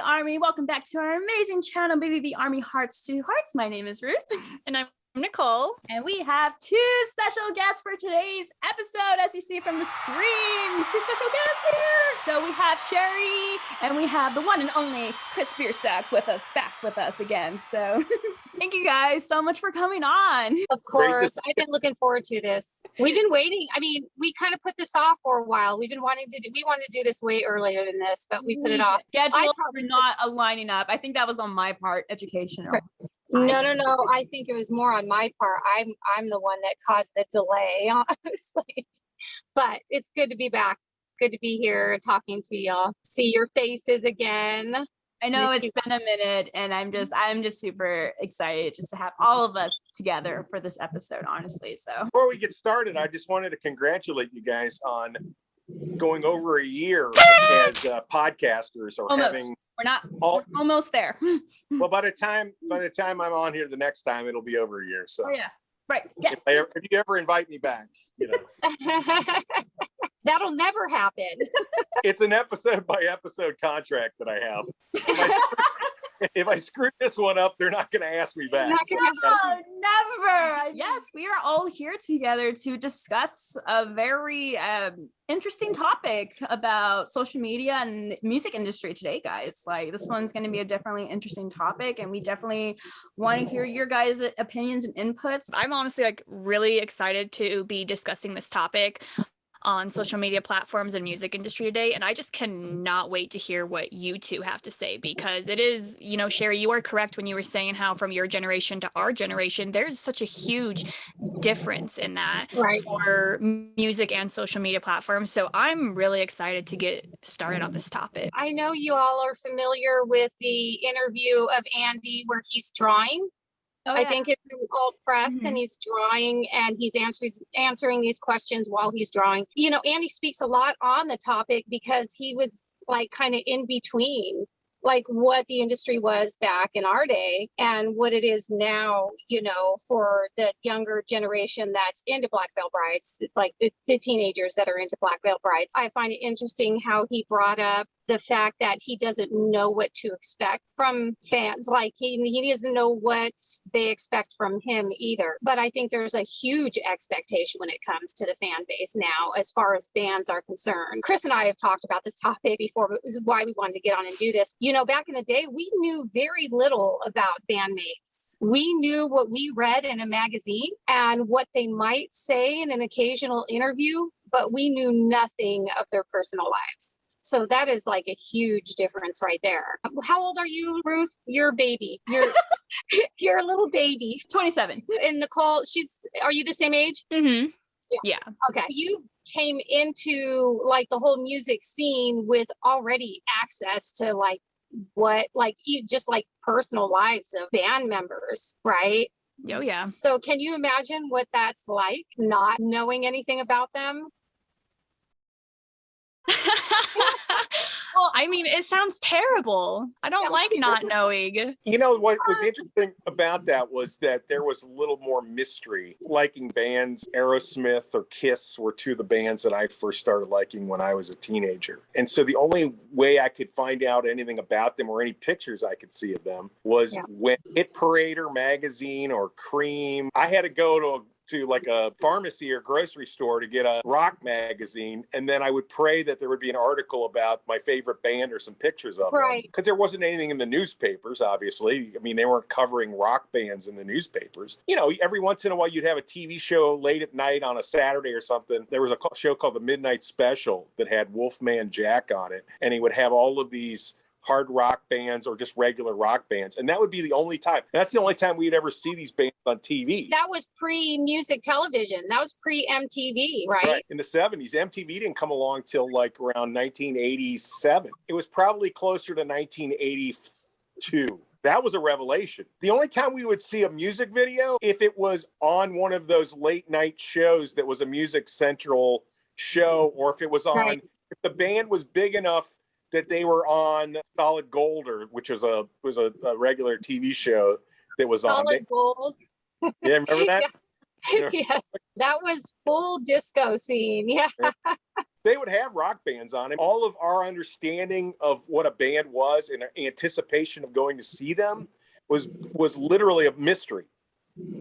Army. Welcome back to our amazing channel, BVB Army Hearts to Hearts. My name is Ruth. And I'm Nicole. And we have two special guests for today's episode, as you see from the screen. Two special guests here. So we have Sherry, and we have the one and only Chris Biersack back with us again. So thank you guys so much for coming on. Of course. I've been looking forward to this. We've been waiting. I mean, we kind of put this off for a while. We wanted to do this way earlier than this, but we put it off. Schedules were not aligning up. I think that was on my part, educational. No. I think it was more on my part. I'm the one that caused the delay, honestly. But it's good to be back. Good to be here talking to y'all. See your faces again. I know it's been a minute, and I'm just super excited just to have all of us together for this episode, honestly. So before we get started, I just wanted to congratulate you guys on going over a year as podcasters, or we're almost there. Well, by the time I'm on here the next time, it'll be over a year. So yeah, right. Yes. If you ever invite me back, that'll never happen. It's an episode by episode contract that I have. If I screw this one up, they're not going to ask me back. Never. Yes, we are all here together to discuss a very interesting topic about social media and music industry today, guys. Like, this one's going to be a definitely interesting topic, and we definitely want to hear your guys' opinions and inputs. I'm honestly really excited to be discussing this topic on social media platforms and music industry today, and I just cannot wait to hear what you two have to say, because it is, Sherry, you are correct when you were saying how from your generation to our generation, there's such a huge difference in that, right, for music and social media platforms. So I'm really excited to get started on this topic. I know you all are familiar with the interview of Andy where he's drawing. I think it's in Alt Press, and he's drawing, and he's answering these questions while he's drawing. Andy speaks a lot on the topic because he was kind of in between, what the industry was back in our day and what it is now, for the younger generation that's into Black Veil Brides, like the teenagers that are into Black Veil Brides. I find it interesting how he brought up the fact that he doesn't know what to expect from fans. He doesn't know what they expect from him either. But I think there's a huge expectation when it comes to the fan base now, as far as bands are concerned. Chris and I have talked about this topic before, but this is why we wanted to get on and do this. Back in the day, we knew very little about bandmates. We knew what we read in a magazine and what they might say in an occasional interview, but we knew nothing of their personal lives. So that is a huge difference right there. How old are you, Ruth? You're a baby. You're a little baby. 27. And Nicole, are you the same age? Mm-hmm. Yeah. Okay. You came into the whole music scene with already access to personal lives of band members, right? Oh, yeah. So can you imagine what that's like, not knowing anything about them? Well, I mean, it sounds terrible. I don't like not knowing. What was interesting about that was that there was a little more mystery. Liking bands, Aerosmith or Kiss were two of the bands that I first started liking when I was a teenager. And so the only way I could find out anything about them or any pictures I could see of them was when Hit Parader magazine or Cream. I had to go to a pharmacy or grocery store to get a rock magazine, and then I would pray that there would be an article about my favorite band or some pictures of them, because there wasn't anything in the newspapers, obviously. I mean, they weren't covering rock bands in the newspapers. Every once in a while you'd have a TV show late at night on a Saturday or something. There was a show called The Midnight Special that had Wolfman Jack on it, and he would have all of these hard rock bands or just regular rock bands. And that would be the only time. That's the only time we'd ever see these bands on TV. That was pre-music television. That was pre-MTV, right? In the 70s. MTV didn't come along till around 1987. It was probably closer to 1982. That was a revelation. The only time we would see a music video, if it was on one of those late night shows that was a Music Central show, or if it was on, if the band was big enough that they were on Solid Gold, which was a regular TV show that was on. Solid Gold. Yeah, remember that? Yes, that was full disco scene. Yeah. they would have rock bands on it. All of our understanding of what a band was and anticipation of going to see them was literally a mystery.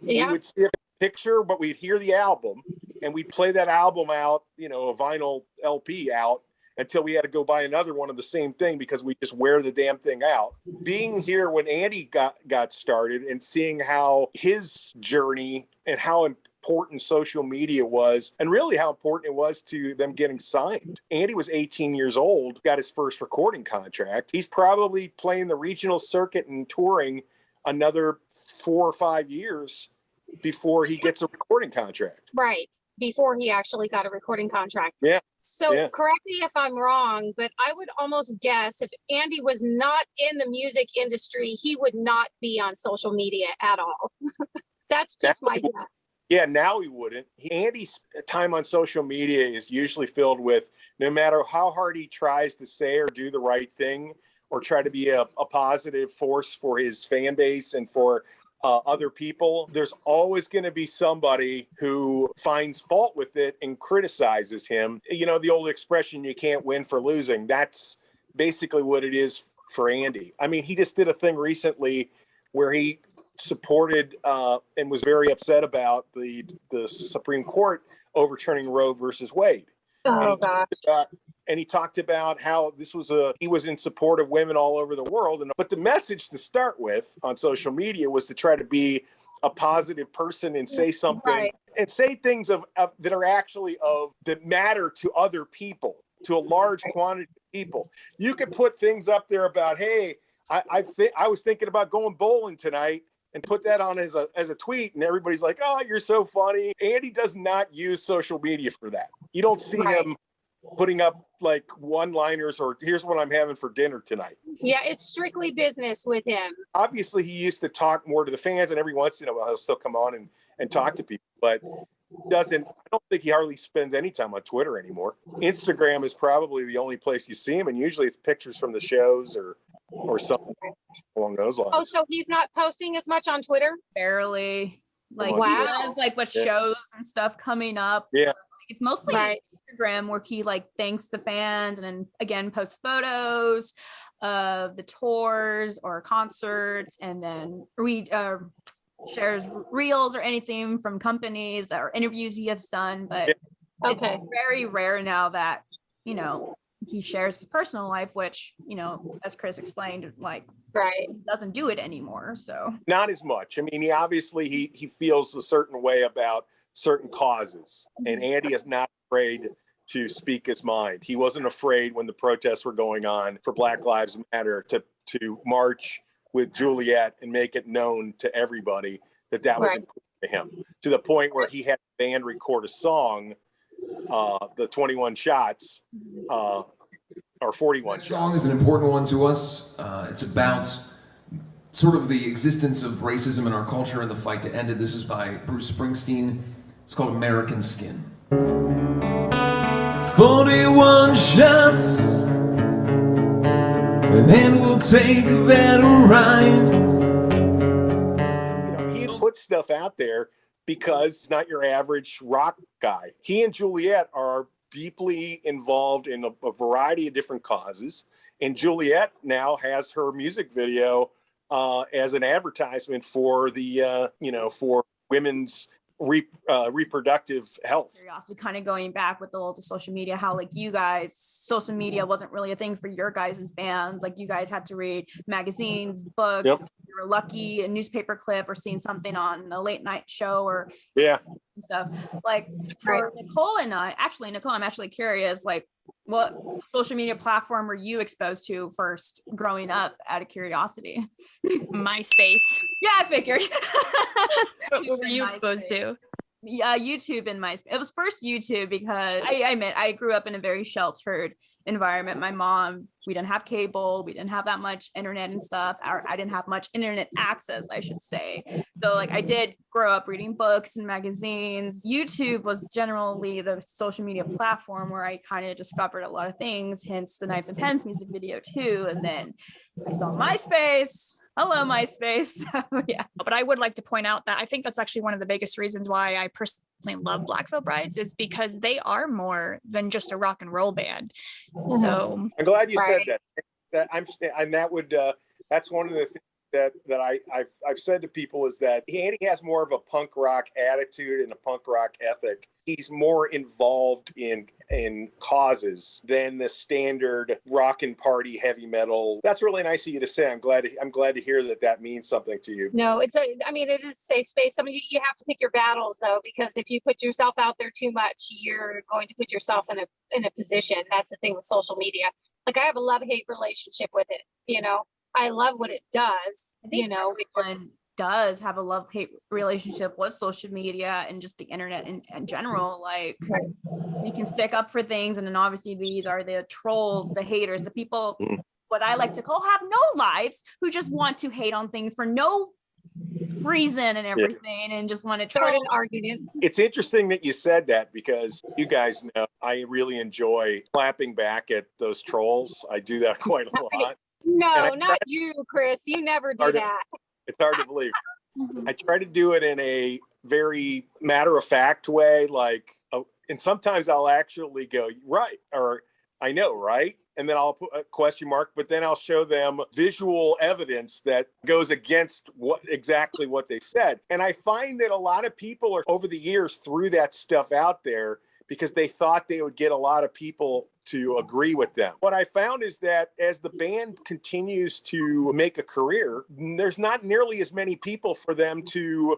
Yeah. We would see a picture, but we'd hear the album and we'd play that album out, a vinyl LP out, until we had to go buy another one of the same thing because we just wear the damn thing out. Being here when Andy got started and seeing how his journey and how important social media was, and really how important it was to them getting signed. Andy was 18 years old, got his first recording contract. He's probably playing the regional circuit and touring another 4 or 5 years before he gets a recording contract. Right. Before he actually got a recording contract. Yeah. So correct me if I'm wrong, but I would almost guess if Andy was not in the music industry, he would not be on social media at all. That's just my guess. Yeah, now he wouldn't. Andy's time on social media is usually filled with, no matter how hard he tries to say or do the right thing or try to be a positive force for his fan base and for other people, there's always going to be somebody who finds fault with it and criticizes him. The old expression, you can't win for losing. That's basically what it is for Andy. I mean, he just did a thing recently where he supported and was very upset about the Supreme Court overturning Roe versus Wade. Oh, gosh. And he talked about how he was in support of women all over the world. But the message to start with on social media was to try to be a positive person and say something and say things that are actually that matter to other people, to a large quantity of people. You could put things up there about, hey, I was thinking about going bowling tonight, and put that on as a tweet, and everybody's like, oh, you're so funny. Andy does not use social media for that. You don't see him putting up like one-liners or here's what I'm having for dinner tonight. Yeah, it's strictly business with him. Obviously, he used to talk more to the fans, and every once in a while he'll still come on and talk to people, but I don't think he hardly spends any time on Twitter anymore. Instagram is probably the only place you see him, and usually it's pictures from the shows or something along those lines. Oh, so he's not posting as much on Twitter? Barely. Like, wow. He does like what shows and stuff coming up. Yeah. It's mostly Instagram where he like thanks the fans and then again posts photos of the tours or concerts, and then shares reels or anything from companies or interviews he has done. But it's very rare now that he shares his personal life, which as Chris explained, he doesn't do it anymore. So not as much. I mean, he feels a certain way about certain causes, and Andy is not afraid to speak his mind. He wasn't afraid when the protests were going on for Black Lives Matter to march with Juliet and make it known to everybody that was important to him, to the point where he had the band record a song, the 21 Shots, or 41 That song is an important one to us. It's about sort of the existence of racism in our culture and the fight to end it. This is by Bruce Springsteen. It's called American Skin. 41 shots, and we'll take that ride. He puts stuff out there because he's not your average rock guy. He and Juliet are deeply involved in a variety of different causes, and Juliet now has her music video as an advertisement for the for women's reproductive health. Curiosity, kind of going back with the old social media, how like you guys, social media wasn't really a thing for your guys' bands. Like you guys had to read magazines, books. Yep. You were lucky a newspaper clip or seeing something on a late night show or stuff. Like for Nicole and Nicole, I'm actually curious, like what social media platform were you exposed to first growing up, out of curiosity? MySpace. Yeah, I figured. What were you exposed to? Yeah, YouTube and MySpace. It was first YouTube because I admit I grew up in a very sheltered environment. My mom, we didn't have cable, we didn't have that much internet and stuff. I didn't have much internet access, I should say. So like I did grow up reading books and magazines. YouTube was generally the social media platform where I kind of discovered a lot of things, hence the Knives and Pens music video too. And then I saw MySpace. Hello, MySpace. So, yeah. But I would like to point out that I think that's actually one of the biggest reasons why I love Black Veil Brides is because they are more than just a rock and roll band. Mm-hmm. So I'm glad you said that. That's one of the things that I've said to people is that Andy has more of a punk rock attitude and a punk rock ethic. He's more involved in causes than the standard rock and party heavy metal. That's really nice of you to say. I'm glad to hear that means something to you. No, it is a safe space. I mean, you have to pick your battles though, because if you put yourself out there too much, you're going to put yourself in a position. That's the thing with social media. Like, I have a love-hate relationship with it. I love what it does. I think everyone does have a love-hate relationship with social media and just the internet in general. Like, you can stick up for things, and then obviously these are the trolls, the haters, the people, what I like to call have no lives, who just want to hate on things for no reason and everything, and just want to start an argument. It's interesting that you said that, because you guys know I really enjoy clapping back at those trolls. I do that quite a lot. No, not you, Chris. You never do that. It's hard to believe. I try to do it in a very matter-of-fact way, like, and sometimes I'll actually go, right, or I know, right? And then I'll put a question mark, but then I'll show them visual evidence that goes against exactly what they said. And I find that a lot of people over the years threw that stuff out there because they thought they would get a lot of people to agree with them. What I found is that as the band continues to make a career, there's not nearly as many people for them to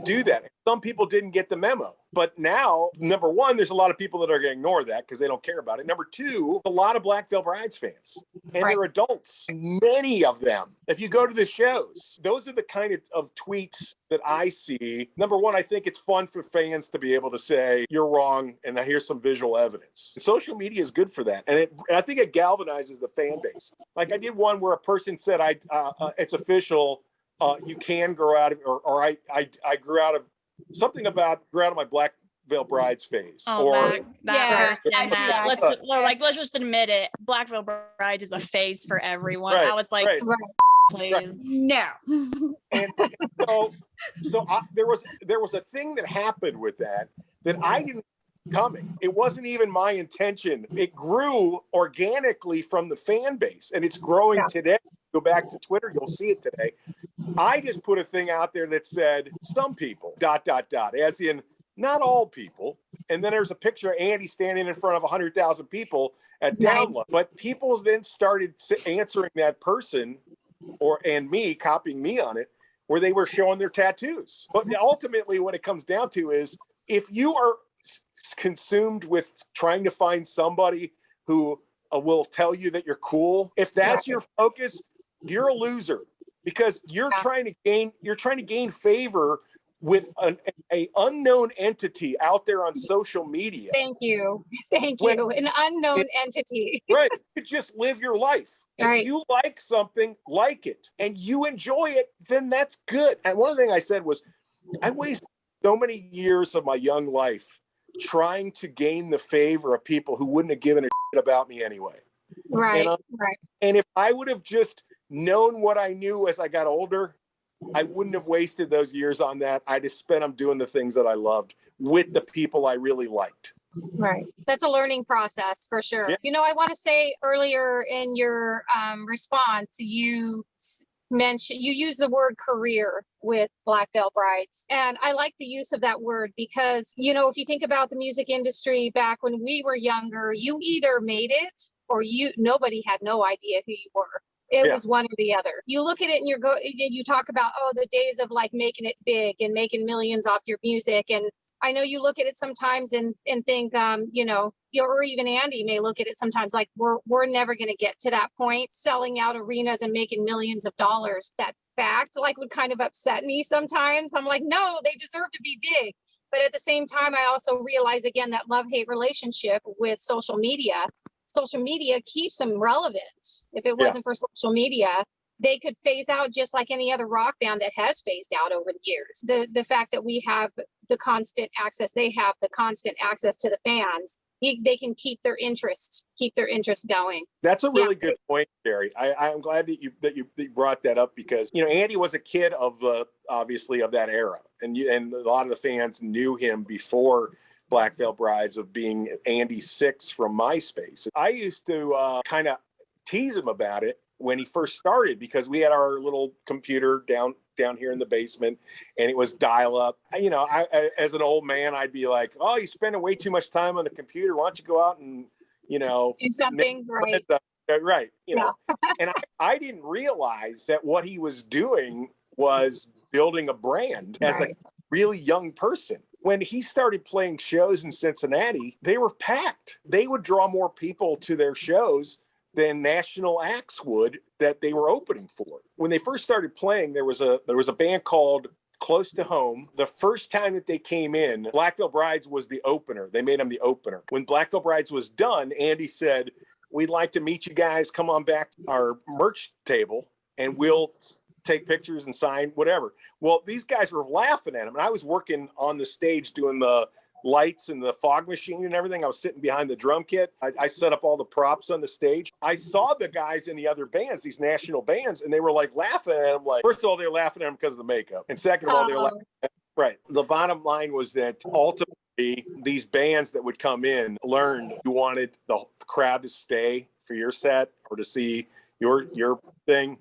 do that. Some people didn't get the memo. But now, number one, there's a lot of people that are going to ignore that because they don't care about it. Number two, a lot of Black Veil Brides fans. And they're adults, many of them. If you go to the shows, those are the kind of tweets that I see. Number one, I think it's fun for fans to be able to say, you're wrong, and here's some visual evidence. And social media is good for that. And I think it galvanizes the fan base. Like, I did one where a person said, it's official, you can grow out of, or I grew out of something about grew out of my Black Veil Brides phase. Oh, let's just admit it. Black Veil Brides is a phase for everyone. I was like, please, no. And so there was a thing that happened with that I didn't see coming. It wasn't even my intention. It grew organically from the fan base, and it's growing today. Go back to Twitter, you'll see it today. I just put a thing out there that said some people ... as in not all people. And then there's a picture of Andy standing in front of 100,000 people at download. But people then started answering that person and me, copying me on it, where they were showing their tattoos. But ultimately what it comes down to is, if you are consumed with trying to find somebody who will tell you that you're cool, if that's your focus, you're a loser, because you're trying to gain favor with an unknown entity out there on social media. Thank you. An unknown entity. Right. You just live your life. If you like something, like it, and you enjoy it, then that's good. And one of the things I said was, I wasted so many years of my young life trying to gain the favor of people who wouldn't have given a shit about me anyway. Right. And if I would have just known what I knew as I got older, I wouldn't have wasted those years on that. I just spent them doing the things that I loved with the people I really liked. Right. That's a learning process for sure. Yeah. I want to say earlier in your response, you use the word career with Black Veil Brides. And I like the use of that word because, if you think about the music industry back when we were younger, you either made it or nobody had no idea who you were. It was one or the other. You look at it and you talk about, the days of like making it big and making millions off your music. And I know you look at it sometimes and think, or even Andy may look at it sometimes like we're never going to get to that point, selling out arenas and making millions of dollars. That fact would kind of upset me sometimes. I'm like, no, they deserve to be big. But at the same time, I also realize again that love-hate relationship with social media. Social media keeps them relevant. If it wasn't for social media, they could phase out just like any other rock band that has phased out over the years. The fact that we have the constant access, they have the constant access to the fans, they can keep their interest going. That's a really good point, Jerry. I'm glad that you brought that up, because Andy was a kid of obviously of that era, and a lot of the fans knew him before Black Veil Brides of being Andy Six from MySpace. I used to kind of tease him about it when he first started, because we had our little computer down here in the basement, and it was dial up. I as an old man, I'd be like, "Oh, you're spending way too much time on the computer. Why don't you go out and do something right?" Right. And I didn't realize that what he was doing was building a brand as a really young person. When he started playing shows in Cincinnati, they were packed. They would draw more people to their shows than national acts would that they were opening for. When they first started playing, there was a band called Close to Home. The first time that they came in, Black Veil Brides was the opener. They made them the opener. When Black Veil Brides was done, Andy said, "We'd like to meet you guys. Come on back to our merch table and we'll take pictures and sign whatever." Well, these guys were laughing at him, and I was working on the stage doing the lights and the fog machine and everything. I was sitting behind the drum kit. I set up all the props on the stage. I saw the guys in the other bands, these national bands, and they were like laughing at him. Like, first of all, they were laughing at him because of the makeup, and second of all, they were laughing. Right. The bottom line was that ultimately these bands that would come in learned you wanted the crowd to stay for your set or to see your thing,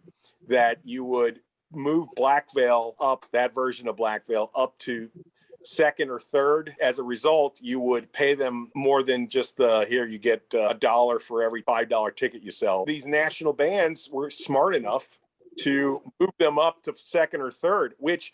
that you would move Black Veil up, that version of Black Veil, up to second or third. As a result, you would pay them more than just here you get $1 for every $5 ticket you sell. These national bands were smart enough to move them up to second or third, which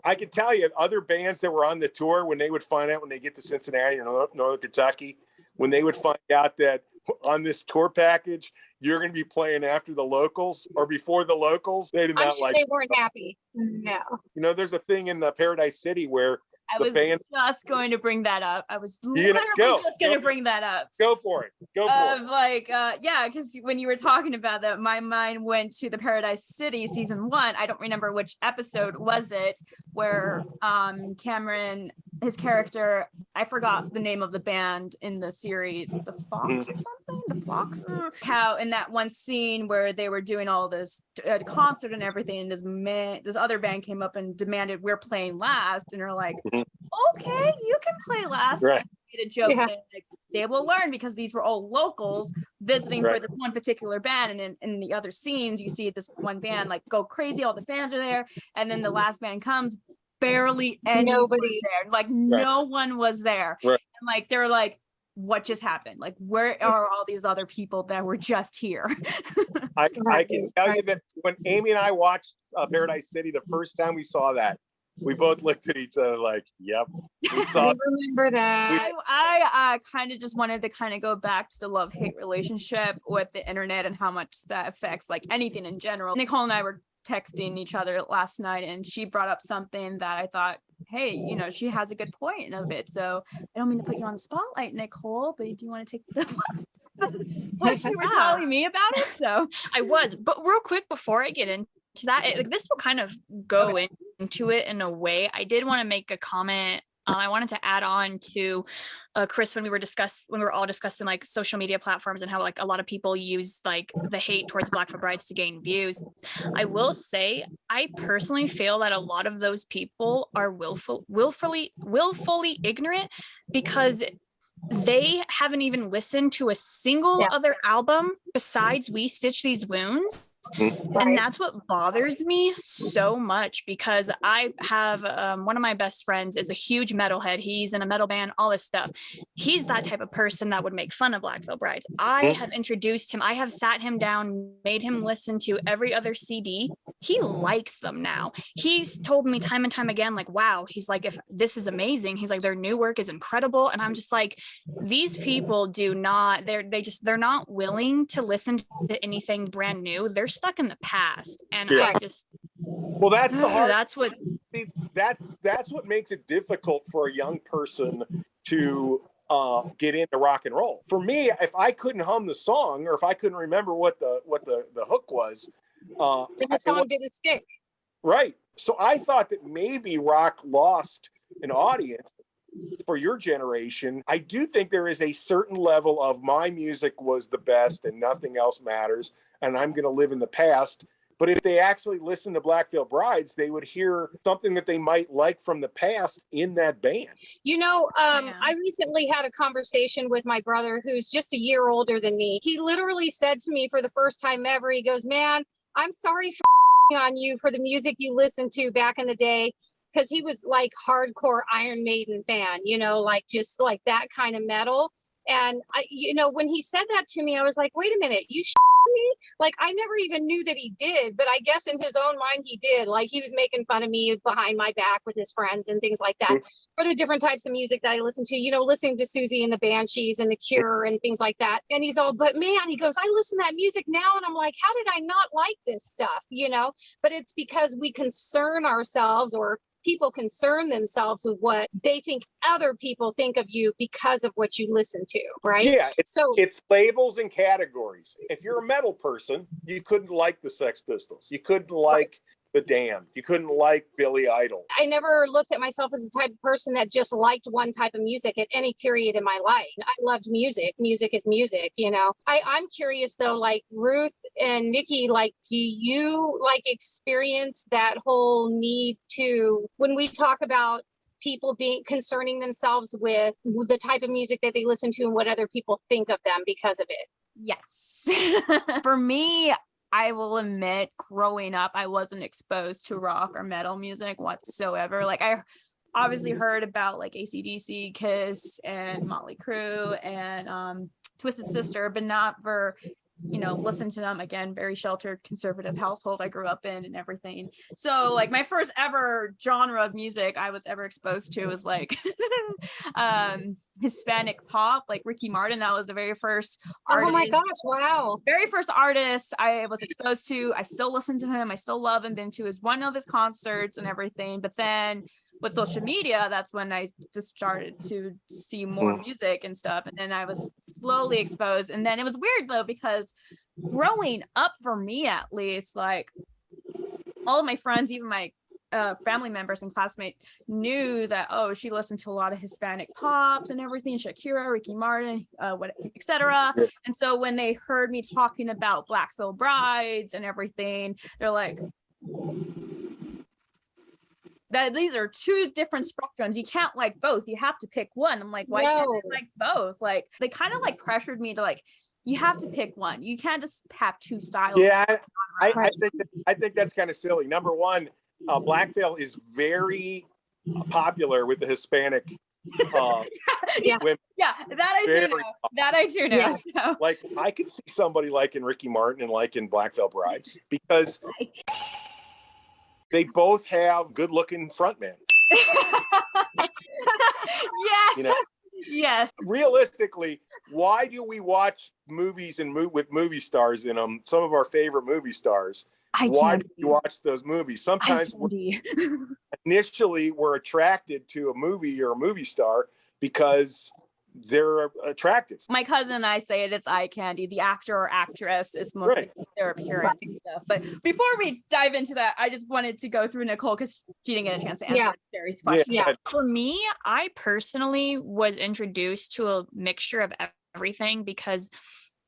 I can tell you other bands that were on the tour, when they would find out, when they get to Cincinnati or Northern Kentucky, when they would find out that on this tour package, you're going to be playing after the locals or before the locals, they did not I'm sure they weren't happy. No. There's a thing in Paradise City where I was just going to bring that up. I was literally just going to bring that up. Go for it. Because when you were talking about that, my mind went to the Paradise City season 1. I don't remember which episode was it, where Cameron, his character, I forgot the name of the band in the series, the Fox or something, the Fox. How in that one scene where they were doing all this concert and everything, and this other band came up and demanded we're playing last, and they're like, okay, you can play last. Right. And made a joke saying, like, they will learn, because these were all locals visiting for this one particular band, and in the other scenes you see this one band like go crazy, all the fans are there, and then the last band comes, barely anybody there, like no one was there, and like they're like, what just happened? Like, where are all these other people that were just here? I can tell you that when Amy and I watched Paradise City the first time we saw that, we both looked at each other like, yep. I remember that. I kind of just wanted to kind of go back to the love-hate relationship with the internet and how much that affects like anything in general. Nicole and I were texting each other last night, and she brought up something that I thought, hey, she has a good point of it. So I don't mean to put you on the spotlight, Nicole, but do you want to take the what you were telling me about it? So I was, but real quick before I get into that, this will kind of go into it in a way. I did want to make a comment. I wanted to add on to Chris, when we were all discussing like social media platforms and how like a lot of people use like the hate towards Black Veil Brides to gain views. I will say, I personally feel that a lot of those people are willfully ignorant, because they haven't even listened to a single other album besides We Stitch These Wounds. And that's what bothers me so much, because I have one of my best friends is a huge metalhead. He's in a metal band, all this stuff. He's that type of person that would make fun of Black Veil Brides. I have introduced him. I have sat him down, made him listen to every other CD. He likes them now. He's told me time and time again, like, wow, he's like, if this is amazing, he's like, their new work is incredible. And I'm just like, these people they're not willing to listen to anything brand new. They're stuck in the past, and I just that's the hard. That's what makes it difficult for a young person to get into rock and roll. For me, if I couldn't hum the song, or if I couldn't remember what the hook was, then the song didn't stick. Right. So I thought that maybe rock lost an audience for your generation, I do think there is a certain level of my music was the best and nothing else matters, and I'm going to live in the past. But if they actually listen to Black Veil Brides, they would hear something that they might like from the past in that band. I recently had a conversation with my brother who's just a year older than me. He literally said to me for the first time ever, he goes, man, I'm sorry for on you for the music you listened to back in the day. Because he was like hardcore Iron Maiden fan, like just like that kind of metal. And when he said that to me, I was like, wait a minute, you me? Like, I never even knew that he did, but I guess in his own mind he did. Like, he was making fun of me behind my back with his friends and things like that for the different types of music that I listen to, listening to Susie and the Banshees and the Cure and things like that. And he's all, but man, he goes, I listen to that music now. And I'm like, how did I not like this stuff? But it's because we concern ourselves, or people concern themselves with what they think other people think of you because of what you listen to, right? Yeah, it's labels and categories. If you're a metal person, you couldn't like the Sex Pistols. You couldn't like the Damned. You couldn't like Billy Idol. I never looked at myself as the type of person that just liked one type of music at any period in my life. I loved music. Music is music, I'm curious though, like Ruth and Nikki, like, do you experience that whole need to, when we talk about people concerning themselves with the type of music that they listen to and what other people think of them because of it? Yes. For me, I will admit, growing up, I wasn't exposed to rock or metal music whatsoever. Like, I obviously heard about like AC/DC, Kiss, and Motley Crue, and Twisted Sister, but not for, listen to them. Again, very sheltered conservative household I grew up in and everything. So like my first ever genre of music I was ever exposed to was like Hispanic pop, like Ricky Martin. That was the very first artist. Oh my gosh, wow. Very first artist I was exposed to. I still listen to him. I still love him, been to one of his concerts and everything. But then with social media, that's when I just started to see more music and stuff. And then I was slowly exposed. And then it was weird though, because growing up, for me at least, like all of my friends, even my family members and classmates, knew that, oh, she listened to a lot of Hispanic pops and everything, Shakira, Ricky Martin, etc. And so when they heard me talking about Black Veil Brides and everything, they're like, that these are two different spectrums. You can't like both. You have to pick one. I'm like, why can't I like both? Like, they kind of like pressured me to like, you have to pick one. You can't just have two styles. Yeah, I think that's kind of silly. Number one, Black Veil is very popular with the Hispanic women. Yeah, that I do know. Yeah. So. Like, I could see somebody liking Ricky Martin and liking Black Veil Brides because they both have good-looking frontmen. Yes. Yes. Realistically, why do we watch movies with movie stars in them? Some of our favorite movie stars. Why do we watch those movies? Sometimes initially we're attracted to a movie or a movie star because they're attractive. My cousin and I say it's eye candy. The actor or actress is mostly their appearance and stuff. But before we dive into that, I just wanted to go through Nicole because she didn't get a chance to answer Jerry's question. Yeah. For me, I personally was introduced to a mixture of everything because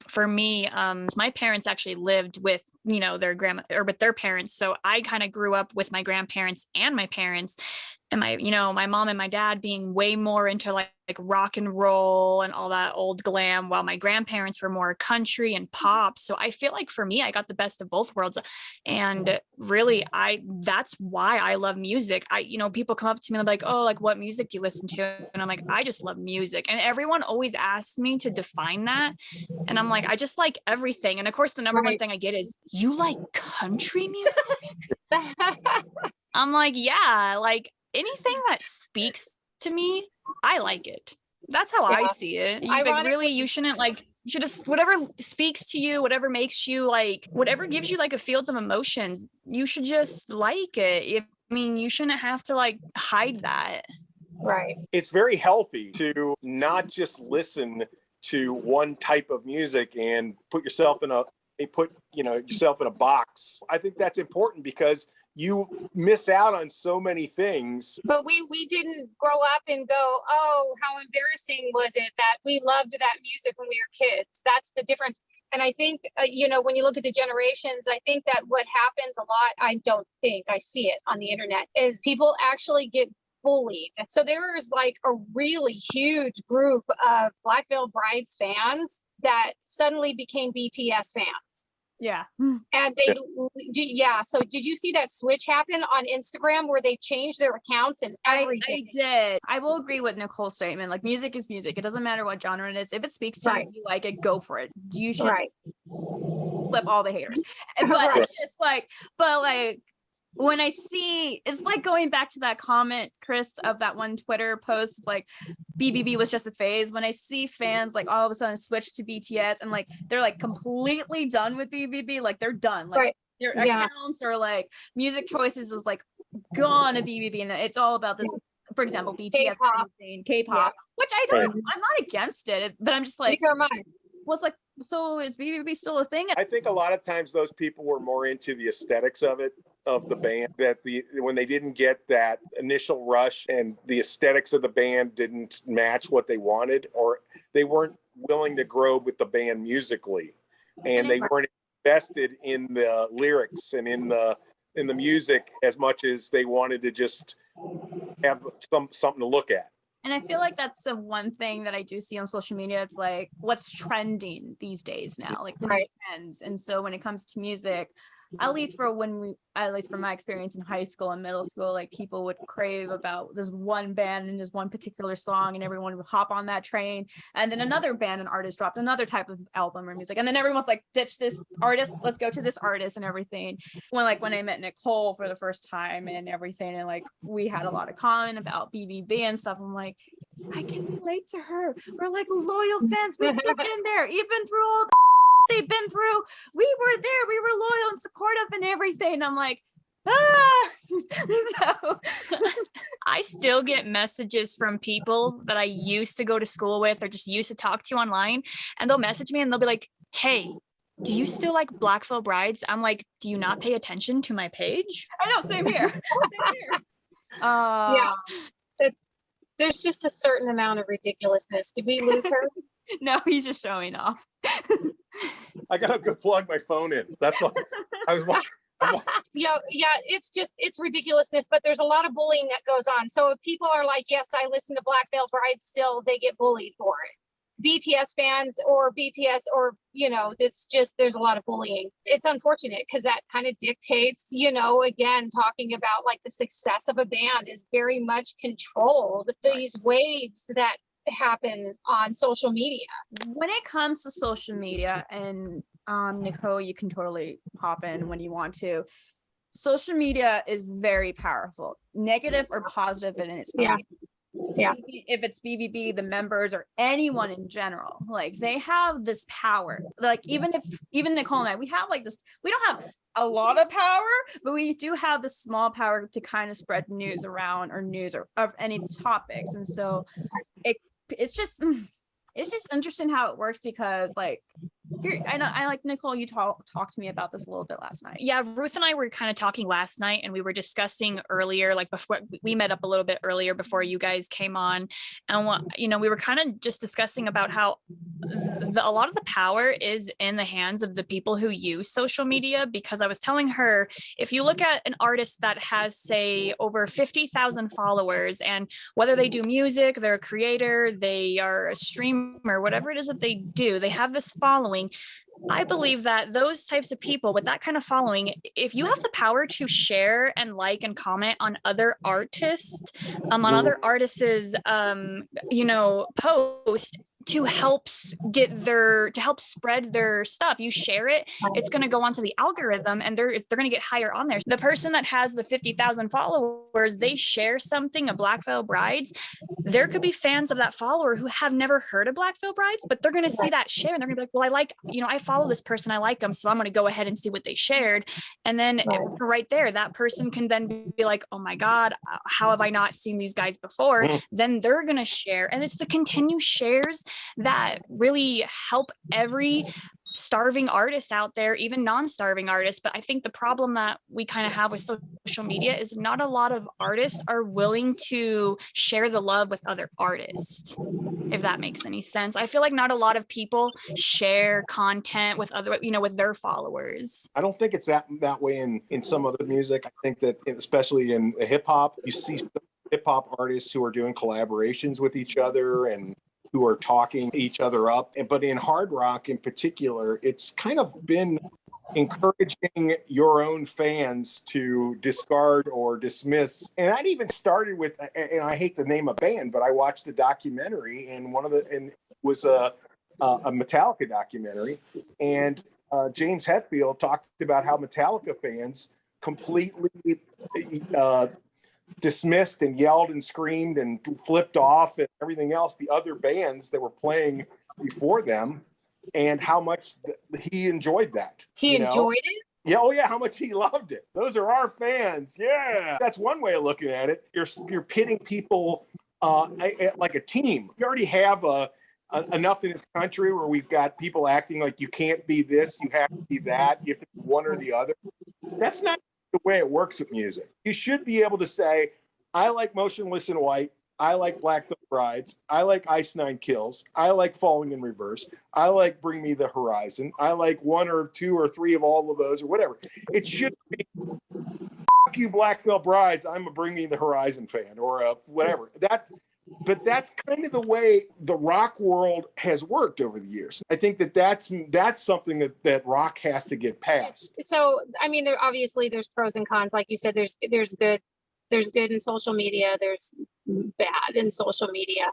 for me, my parents actually lived with, their grandma or with their parents. So I kind of grew up with my grandparents and my parents, and my mom and my dad being way more into like rock and roll and all that old glam, while my grandparents were more country and pop. So I feel like for me, I got the best of both worlds. And really, that's why I love music. People come up to me and they're like, oh, like what music do you listen to? And I'm like, I just love music. And everyone always asks me to define that. And I'm like, I just like everything. And of course, the number one thing I get is, you like country music? I'm like, yeah, like anything that speaks to me, I like it. That's how I see it. You shouldn't like, you should just, whatever speaks to you, whatever makes you like, whatever gives you like a field of emotions, you should just like it. You shouldn't have to like hide that. Right. It's very healthy to not just listen to one type of music and put yourself in a they put, yourself in a box. I think that's important because you miss out on so many things. But we didn't grow up and go, oh, how embarrassing was it that we loved that music when we were kids? That's the difference. And I think, when you look at the generations, I think that what happens a lot, I see it on the internet, is people actually get bullied. So there was like a really huge group of Black Veil Brides fans that suddenly became BTS fans. Yeah. And so did you see that switch happen on Instagram where they changed their accounts and everything? I did. I will agree with Nicole's statement. Like, music is music. It doesn't matter what genre it is. If it speaks to you, you like it, go for it. You should flip all the haters. But it's just like, when I see, it's like going back to that comment, Chris, of that one Twitter post, like BVB was just a phase. When I see fans like all of a sudden switch to BTS and like they're like completely done with BVB, like they're done. Like their accounts or like music choices is like gone to BVB, and it's all about this. For example, BTS, K-pop, which I'm not against it, but I'm just like, was like, so is BVB still a thing? I think a lot of times those people were more into the aesthetics of the band, that when they didn't get that initial rush and the aesthetics of the band didn't match what they wanted, or they weren't willing to grow with the band musically, and they weren't invested in the lyrics and in the music as much as they wanted to just have something to look at. And I feel like that's the one thing that I do see on social media. It's like what's trending these days now, like the new trends. And so when it comes to music, at least from my experience in high school and middle school, like people would crave about this one band and this one particular song, and everyone would hop on that train. And then another band and artist dropped another type of album or music, and then everyone's like, ditch this artist, let's go to this artist and everything. When I met Nicole for the first time and everything, and like we had a lot of comment about BVB and stuff, I'm like, I can relate to her. We're like loyal fans. We stuck in there even through all the they've been through. We were there. We were loyal and supportive and everything. I'm like, So. I still get messages from people that I used to go to school with or just used to talk to online, and they'll message me and they'll be like, hey, do you still like Black Veil Brides? I'm like, do you not pay attention to my page? I know, same here. Yeah. There's just a certain amount of ridiculousness. Did we lose her? No, he's just showing off. I gotta go plug my phone in. That's why I was watching. It's ridiculousness, but there's a lot of bullying that goes on. So if people are like, yes, I listen to Black Veil Brides still, they get bullied for it. BTS fans or BTS or, it's just, there's a lot of bullying. It's unfortunate because that kind of dictates, again, talking about like the success of a band is very much controlled. These waves that happen on social media. When it comes to social media, and Nicole, you can totally hop in when you want to. Social media is very powerful, negative or positive in its own. Yeah. If it's BVB, the members, or anyone in general, like they have this power. Like even Nicole and I, we have like this. We don't have a lot of power, but we do have this small power to kind of spread news around, or news or of any topics. And so it's just interesting how it works, because like I like Nicole, you talked to me about this a little bit last night. Yeah, Ruth and I were kind of talking last night, and we were discussing earlier, like before we met up a little bit earlier before you guys came on, and we were kind of just discussing about how a lot of the power is in the hands of the people who use social media. Because I was telling her, if you look at an artist that has, say, over 50,000 followers, and whether they do music, they're a creator, they are a streamer, whatever it is that they do, they have this following. I believe that those types of people with that kind of following, if you have the power to share and like and comment on other artists, other artists' post to help spread their stuff, you share it, it's going to go onto the algorithm, and they're going to get higher on there. The person that has the 50,000 followers, they share something of Black Veil Brides, there could be fans of that follower who have never heard of Black Veil Brides, but they're going to see that share and they're going to be like, well, I follow this person, I like them, so I'm going to go ahead and see what they shared. And then right there, that person can then be like, oh my God, how have I not seen these guys before? Then they're going to share, and it's the continued shares that really help every starving artist out there, even non-starving artists. But I think the problem that we kind of have with social media is not a lot of artists are willing to share the love with other artists, if that makes any sense. I feel like not a lot of people share content with other, with their followers. I don't think it's that way in some other music. I think that especially in hip hop, you see hip hop artists who are doing collaborations with each other and who are talking each other up. But in hard rock in particular, it's kind of been encouraging your own fans to discard or dismiss. And that even started with, and I hate to name a band, but I watched a documentary, and it was a Metallica documentary. And James Hetfield talked about how Metallica fans completely dismissed and yelled and screamed and flipped off and everything else, the other bands that were playing before them, and how much he enjoyed that. He enjoyed it? Yeah, oh yeah, how much he loved it. Those are our fans. Yeah. That's one way of looking at it. You're pitting people like a team. You already have enough in this country where we've got people acting like you can't be this, you have to be that, you have to be one or the other. That's not the way it works with music. You should be able to say, I like Motionless in White, I like Black Veil Brides, I like Ice Nine Kills, I like Falling in Reverse, I like Bring Me the Horizon, I like one or two or three of all of those or whatever. It should be, fuck you Black Veil Brides, I'm a Bring Me the Horizon fan, or whatever. But that's kind of the way the rock world has worked over the years. I think that's something that rock has to get past. So, I mean, there's pros and cons. Like you said, there's good in social media. There's bad in social media.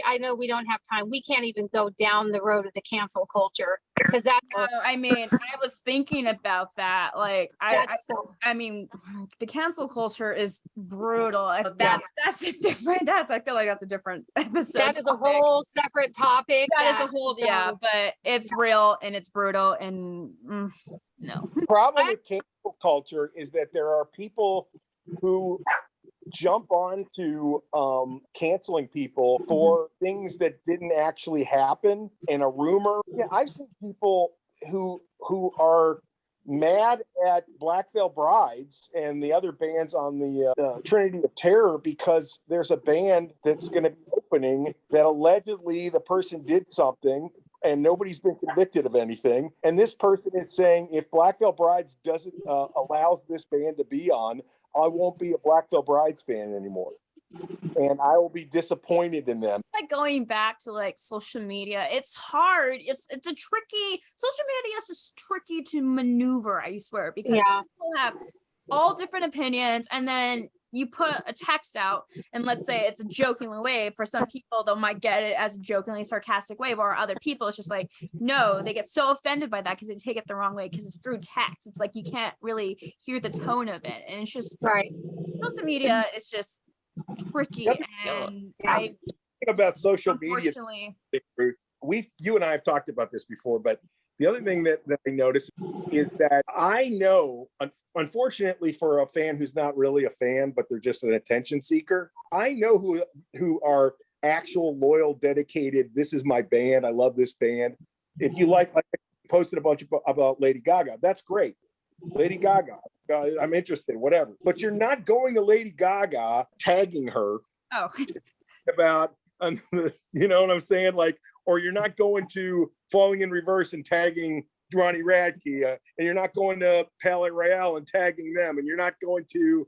I know we don't have time. We can't even go down the road of the cancel culture because I was thinking about that. Like, I mean, the cancel culture is brutal. That's a different. I feel like that's a different episode. That is a whole separate topic. That is a whole, but it's real and it's brutal and no. The problem with cancel culture is that there are people who jump on to canceling people for things that didn't actually happen and a rumor. Yeah, I've seen people who are mad at Black Veil Brides and the other bands on the Trinity of Terror because there's a band that's going to be opening that allegedly the person did something and nobody's been convicted of anything. And this person is saying, if Black Veil Brides doesn't allows this band to be on, I won't be a Black Veil Brides fan anymore. And I will be disappointed in them. It's like going back to like social media. It's hard. It's a tricky, social media is just tricky to maneuver, I swear, because people have all different opinions, and then you put a text out and let's say it's a joking way. For some people, they might get it as a jokingly sarcastic way, or other people, it's just like, no, they get so offended by that because they take it the wrong way because it's through text. It's like you can't really hear the tone of it. And it's just right. Social media is just tricky. And I about social media, Ruth, you and I have talked about this before, but the other thing that I notice is that I know, unfortunately for a fan who's not really a fan, but they're just an attention seeker, I know who are actual, loyal, dedicated, this is my band, I love this band. If you like I posted a bunch about Lady Gaga, that's great. Lady Gaga, I'm interested, whatever. But you're not going to Lady Gaga, tagging her about, you know what I'm saying? Like, or you're not going to Falling in Reverse and tagging Ronnie Radke, and you're not going to Palais Royale and tagging them, and you're not going to,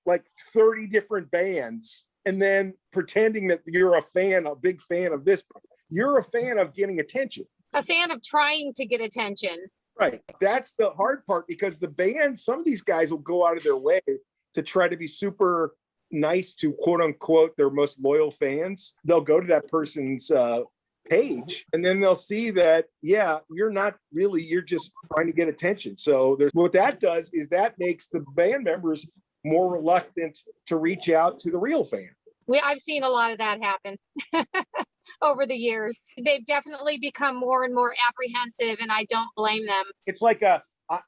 like 30 different bands, and then pretending that you're a big fan of this. You're a fan of getting attention. A fan of trying to get attention. Right. That's the hard part, because the band, some of these guys will go out of their way to try to be super nice to quote unquote their most loyal fans. They'll go to that person's page, and then they'll see that, you're not really, you're just trying to get attention. So what that does is that makes the band members more reluctant to reach out to the real fan. I've seen a lot of that happen over the years. They've definitely become more and more apprehensive, and I don't blame them. It's like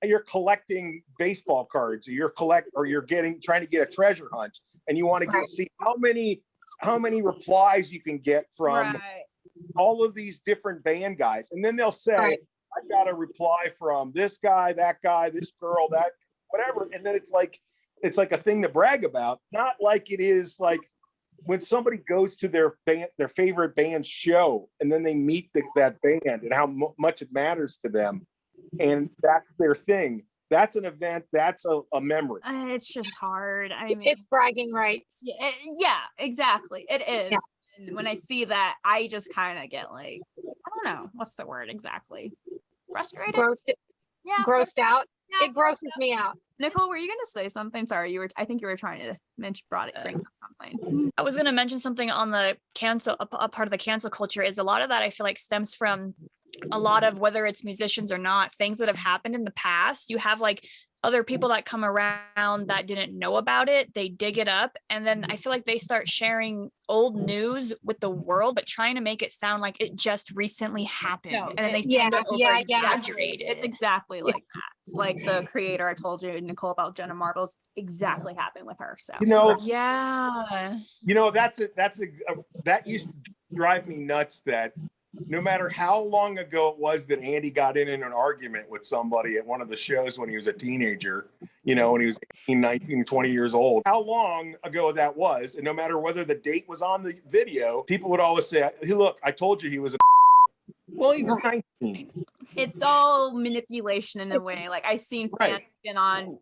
you're collecting baseball cards, or you're trying to get a treasure hunt, and you want to see how many replies you can get from all of these different band guys, and then they'll say, I got a reply from this guy, that guy, this girl, that whatever, and then it's like a thing to brag about, not like it is like when somebody goes to their favorite band's show, and then they meet that band and how much it matters to them, and that's their thing. That's an event. That's a memory. It's just hard. I mean, it's bragging rights. Yeah, exactly. It is. Yeah. And when I see that, I just kind of get like, I don't know, what's the word exactly? Frustrated? Grossed out. Yeah, it grosses me out. Nicole, were you going to say something? Sorry, I think you were trying to bring up something. I was going to mention something on the a part of the cancel culture is a lot of that I feel like stems from a lot of, whether it's musicians or not, things that have happened in the past. You have like other people that come around that didn't know about it, they dig it up, and then I feel like they start sharing old news with the world, but trying to make it sound like it just recently happened. And then they tend to over-exaggerate it. It's exactly like that. Like the creator I told you, Nicole, about Jenna Marbles, exactly happened with her. So that used to drive me nuts, that no matter how long ago it was that Andy got in an argument with somebody at one of the shows when he was a teenager, when he was 18, 19, 20 years old, how long ago that was, and no matter whether the date was on the video, people would always say, hey, look, I told you he was a well, he was 19. It's all manipulation in a way. Like I've seen fans been on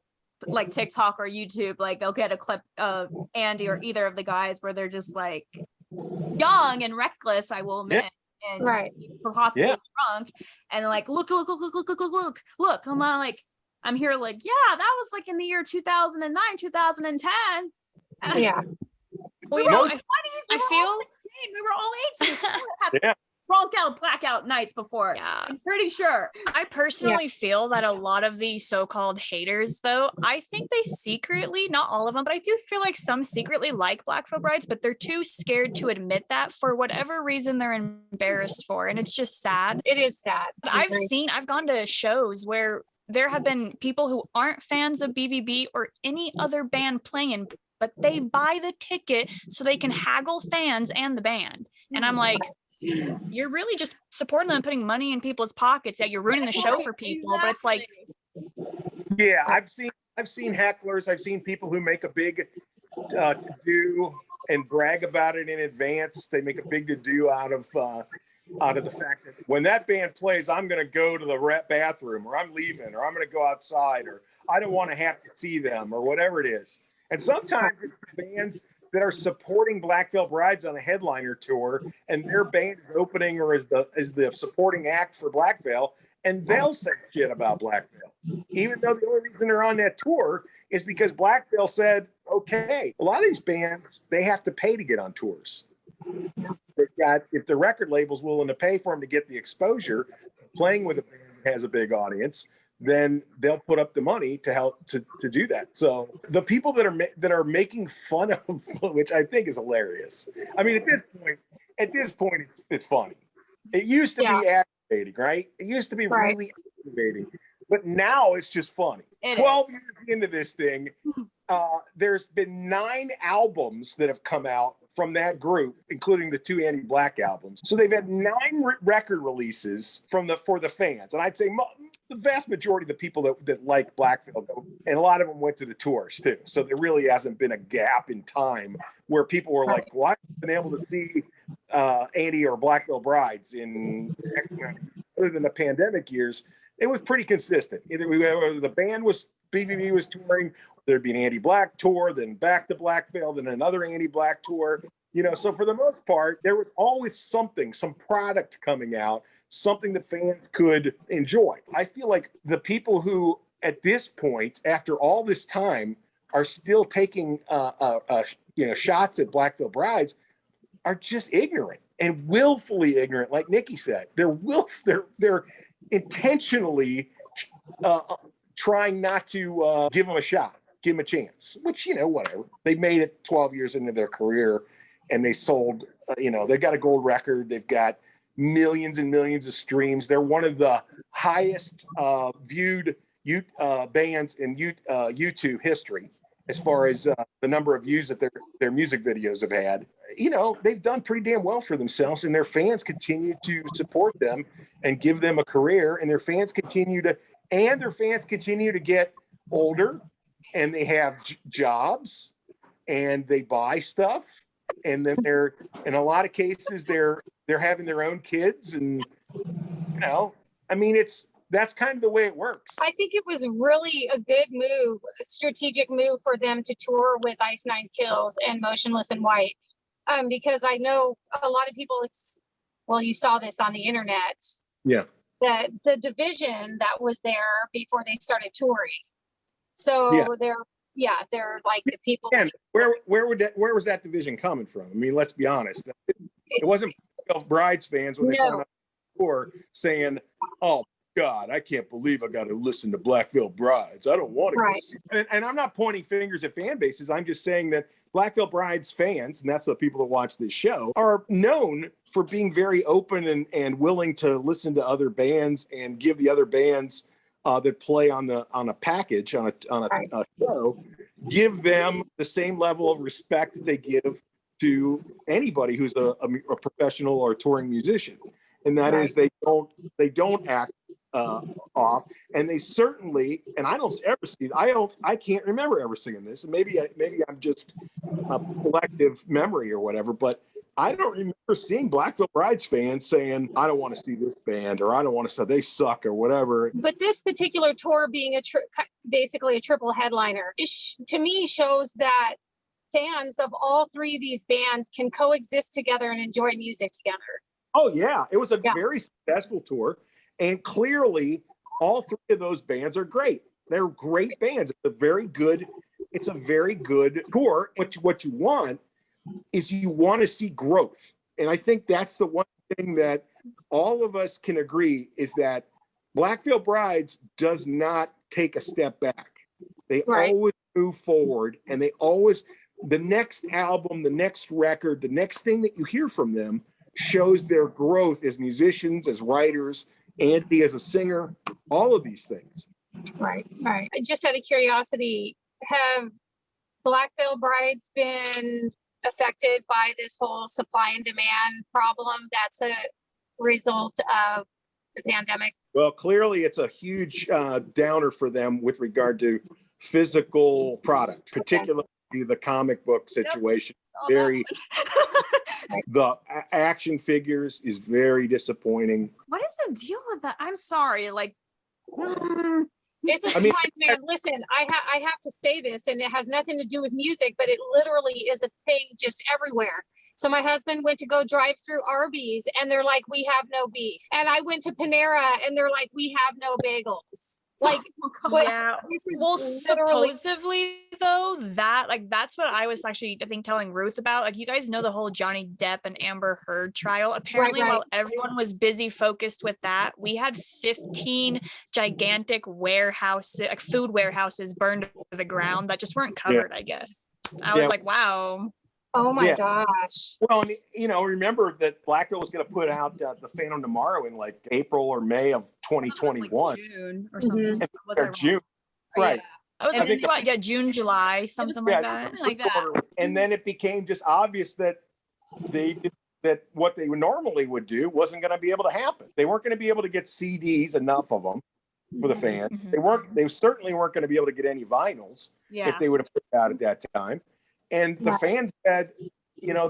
like TikTok or YouTube, like they'll get a clip of Andy or either of the guys where they're just like young and reckless, I will admit. And possibly drunk, and like look. I'm like, I'm here like, yeah, that was like in the year 2009, 2010. Yeah. We were all 20s. I feel we were all 18. Drunk out, blackout nights before. Yeah, I'm pretty sure. I personally feel that a lot of the so-called haters, though, I think they secretly, not all of them, but I do feel like some secretly like Black Veil Brides, but they're too scared to admit that for whatever reason they're embarrassed for. And it's just sad. It is sad. But I've gone to shows where there have been people who aren't fans of BVB or any other band playing, but they buy the ticket so they can haggle fans and the band. And I'm like, you're really just supporting them and putting money in people's pockets. Yeah, you're ruining the show for people, but it's like, yeah, I've seen hecklers. I've seen people who make a big to-do and brag about it in advance. They make a big to-do out of the fact that when that band plays, I'm going to go to the bathroom, or I'm leaving, or I'm going to go outside, or I don't want to have to see them, or whatever it is. And sometimes it's the bands that are supporting Black Veil Brides on a headliner tour, and their band is opening or is the supporting act for Black Veil, and they'll say shit about Black Veil, even though the only reason they're on that tour is because Black Veil said, okay. A lot of these bands, they have to pay to get on tours. If the record label's willing to pay for them to get the exposure, playing with a band that has a big audience, then they'll put up the money to help to do that. So the people that are making fun of, which I think is hilarious. I mean, at this point, it's funny. It used to be aggravating, right? It used to be really aggravating, but now it's just funny. 12 years into this thing, there's been 9 albums that have come out from that group, including the 2 Andy Black albums. So they've had 9 record releases for the fans, and I'd say the vast majority of the people that like Black Veil, and a lot of them went to the tours too. So there really hasn't been a gap in time where people were like, well, I've been able to see Andy or Black Veil Brides in X amount. Other than the pandemic years, it was pretty consistent. Either the band BVB was touring, there'd be an Andy Black tour, then back to Black Veil, then another Andy Black tour. So for the most part, there was always some product coming out, something that fans could enjoy. I feel like the people who, at this point, after all this time, are still taking shots at Black Veil Brides are just ignorant and willfully ignorant. Like Nikki said, they're intentionally trying not to give them a shot, give them a chance. Which whatever. They made it 12 years into their career, and they sold. They got a gold record. They've got millions and millions of streams. They're one of the highest viewed bands in YouTube history. as far as the number of views that their music videos have had. You know, they've done pretty damn well for themselves, and their fans continue to support them and give them a career, and their fans continue to get older, and they have jobs, and they buy stuff, and then they're, in a lot of cases, they're having their own kids, and you know, I mean, that's kind of the way it works. I think it was really a good move, a strategic move for them to tour with Ice Nine Kills and Motionless in White. Because I know a lot of people, you saw this on the internet. Yeah. That the division that was there before they started touring. So they're like the people. And where was that division coming from? I mean, let's be honest. It wasn't Brides fans when they found out the tour saying, "Oh God, I can't believe I got to listen to Black Veil Brides. I don't want to." Right. And I'm not pointing fingers at fan bases. I'm just saying that Black Veil Brides fans, and that's the people that watch this show, are known for being very open and willing to listen to other bands and give the other bands that play on a package on a show, give them the same level of respect that they give to anybody who's a professional or touring musician, and that is they don't act off, and they certainly, and I don't ever see, I can't remember ever singing this, and maybe I'm just a collective memory or whatever, but I don't remember seeing Black Veil Brides fans saying, "I don't want to see this band," or "I don't want to say they suck," or whatever. But this particular tour being basically a triple headliner, to me shows that fans of all three of these bands can coexist together and enjoy music together. Oh yeah, it was a very successful tour. And clearly, all three of those bands are great. They're great bands. It's a very good tour. What you want is you want to see growth. And I think that's the one thing that all of us can agree is that Black Veil Brides does not take a step back. They always move forward, and the next album, the next record, the next thing that you hear from them shows their growth as musicians, as writers, Andy as a singer, all of these things. Right. Just out of curiosity, have Black Veil Brides been affected by this whole supply and demand problem that's a result of the pandemic? Well, clearly it's a huge downer for them with regard to physical product, particularly the comic book situation. Very the action figures is very disappointing. What is the deal with that? I'm sorry, like it's a supply demand. Listen, I have to say this, and it has nothing to do with music, but it literally is a thing just everywhere. So my husband went to go drive through Arby's, and they're like, "We have no beef." And I went to Panera, and they're like, "We have no bagels." Like, this is supposedly though, that's what I was actually, I think, telling Ruth about. Like, you guys know the whole Johnny Depp and Amber Heard trial. Apparently, while everyone was busy focused with that, we had 15 gigantic warehouses, like food warehouses, burned to the ground that just weren't covered. I guess I was like, wow. Oh my gosh. Well, remember that Black Veil was going to put out the Phantom Tomorrow in like April or May of 2021. Like June or something. Or June. Right. I was thinking about June, July, something like that. Something like that. And then it became just obvious that that what they normally would do wasn't going to be able to happen. They weren't going to be able to get CDs, enough of them for the fans. They certainly weren't going to be able to get any vinyls if they would have put it out at that time. And the fans said,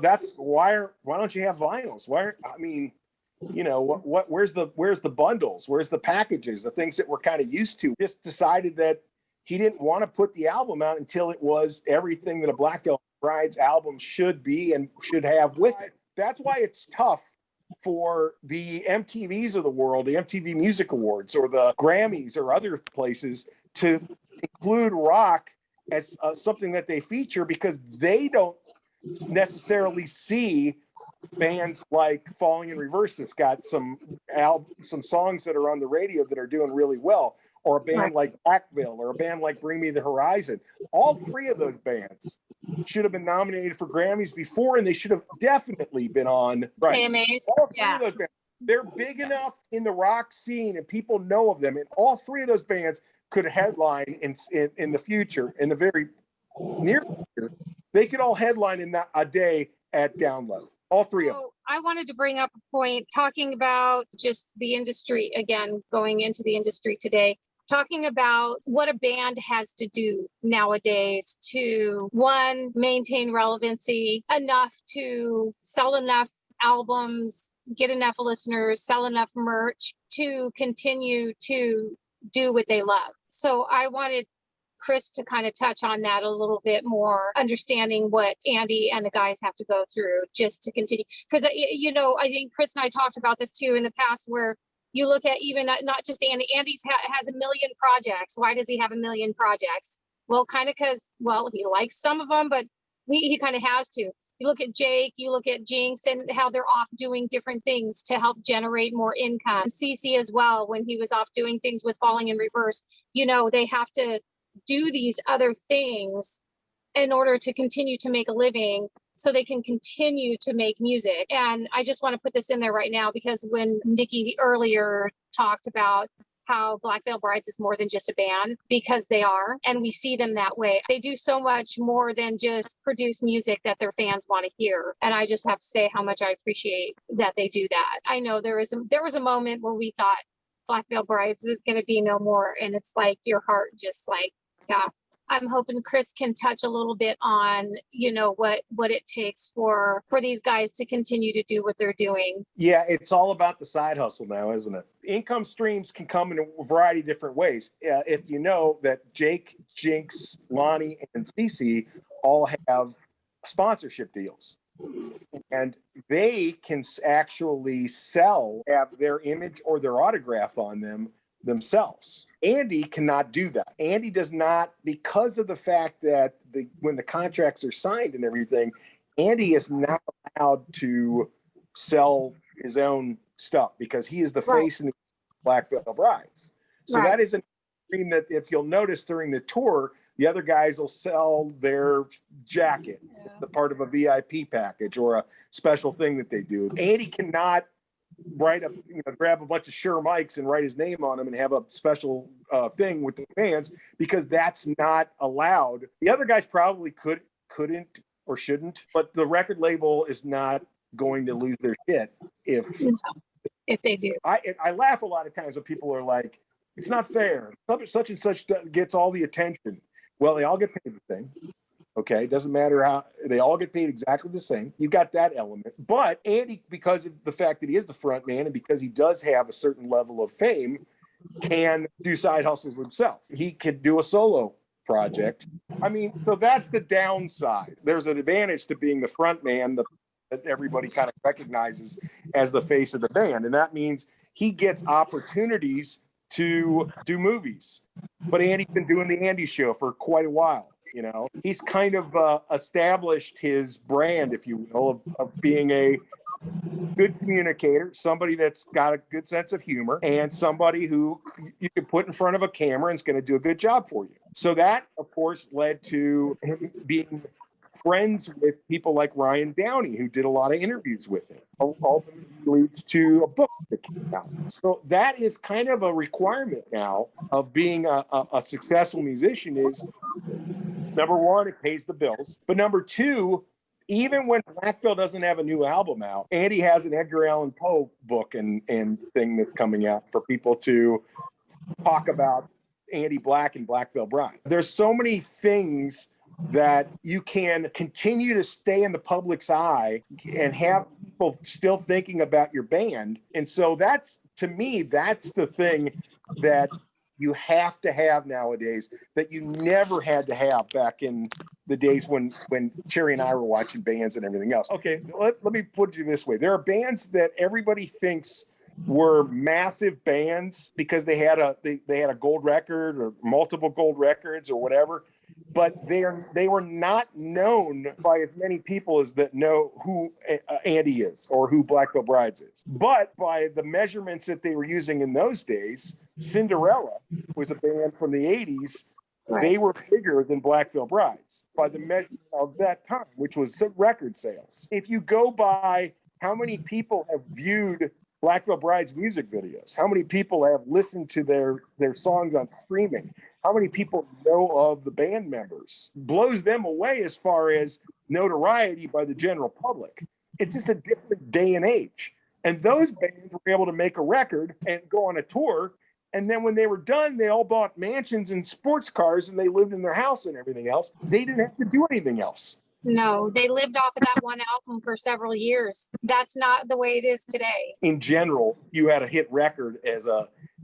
that's why don't you have vinyls? Where's the bundles? Where's the packages? The things that we're kind of used to. Just decided that he didn't want to put the album out until it was everything that a Black Veil Brides album should be and should have with it. That's why it's tough for the MTVs of the world, the MTV Music Awards or the Grammys or other places to include rock as something that they feature, because they don't necessarily see bands like Falling in Reverse that's got some songs that are on the radio that are doing really well, or a band like Black Veil, or a band like Bring Me the Horizon. All three of those bands should have been nominated for Grammys before, and they should have definitely been on AMAs. All three of those bands. They're big enough in the rock scene, and people know of them, and all three of those bands could headline in the future, in the very near future, they could all headline in a day at Download. All three of them. I wanted to bring up a point talking about just the industry, again, going into the industry today, talking about what a band has to do nowadays to, one, maintain relevancy enough to sell enough albums, get enough listeners, sell enough merch to continue to do what they love. So I wanted Chris to kind of touch on that a little bit more, understanding what Andy and the guys have to go through just to continue. Because, I think Chris and I talked about this too in the past, where you look at even not just Andy. Andy's has a million projects. Why does he have a million projects? Well, kind of because, he likes some of them, but he kind of has to. You look at Jake, you look at Jinx, and how they're off doing different things to help generate more income. Cece as well, when he was off doing things with Falling in Reverse, they have to do these other things in order to continue to make a living so they can continue to make music. And I just want to put this in there right now, because when Nikki earlier talked about how Black Veil Brides is more than just a band, because they are, and we see them that way. They do so much more than just produce music that their fans want to hear. And I just have to say how much I appreciate that they do that. I know there was a moment where we thought Black Veil Brides was going to be no more. And it's like your heart just like, yeah. I'm hoping Chris can touch a little bit on, what it takes for these guys to continue to do what they're doing. Yeah, it's all about the side hustle now, isn't it? Income streams can come in a variety of different ways. If you know that Jake, Jinx, Lonnie, and Cece all have sponsorship deals, and they can actually have their image or their autograph on them themselves. Andy cannot do that. Andy does not, because of the fact that when the contracts are signed and everything, Andy is not allowed to sell his own stuff because he is the face in the Black Veil Brides. So that is an dream that, if you'll notice during the tour, the other guys will sell their jacket, the part of a VIP package or a special thing that they do. Andy cannot grab a bunch of Shure mics and write his name on them and have a special thing with the fans, because that's not allowed. The other guys probably couldn't or shouldn't, but the record label is not going to lose their shit if they do. I laugh a lot of times when people are like, it's not fair. Such and such gets all the attention. Well, they all get paid the same. Okay, it doesn't matter how, they all get paid exactly the same. You've got that element. But Andy, because of the fact that he is the front man and because he does have a certain level of fame, can do side hustles himself. He could do a solo project. I mean, so that's the downside. There's an advantage to being the front man that everybody kind of recognizes as the face of the band. And that means he gets opportunities to do movies. But Andy's been doing the Andy Show for quite a while. He's kind of established his brand, if you will, of being a good communicator, somebody that's got a good sense of humor, and somebody who you can put in front of a camera and is going to do a good job for you. So that, of course, led to him being friends with people like Ryan Downey, who did a lot of interviews with him. Ultimately leads to a book that came out. So that is kind of a requirement now of being a successful musician is, number one, it pays the bills. But number two, even when Black Veil doesn't have a new album out, Andy has an Edgar Allan Poe book and thing that's coming out for people to talk about Andy Black and Black Veil Bride. There's so many things that you can continue to stay in the public's eye and have people still thinking about your band. And so that's, to me, that's the thing that you have to have nowadays that you never had to have back in the days when Cherry and I were watching bands and everything else. Okay, let me put it this way. There are bands that everybody thinks were massive bands because they had a gold record or multiple gold records or whatever, but they were not known by as many people as that know who Andy is or who Black Veil Brides is. But by the measurements that they were using in those days, Cinderella was a band from the 80s. Right. They were bigger than Black Veil Brides by the measurement of that time, which was record sales. If you go by how many people have viewed Black Veil Brides music videos, how many people have listened to their songs on streaming, how many people know of the band members. Blows them away as far as notoriety by the general public. It's just a different day and age. And those bands were able to make a record and go on a tour. And then when they were done, they all bought mansions and sports cars and they lived in their house and everything else. They didn't have to do anything else. No, they lived off of that one album for several years. That's not the way it is today. In general, you had a hit record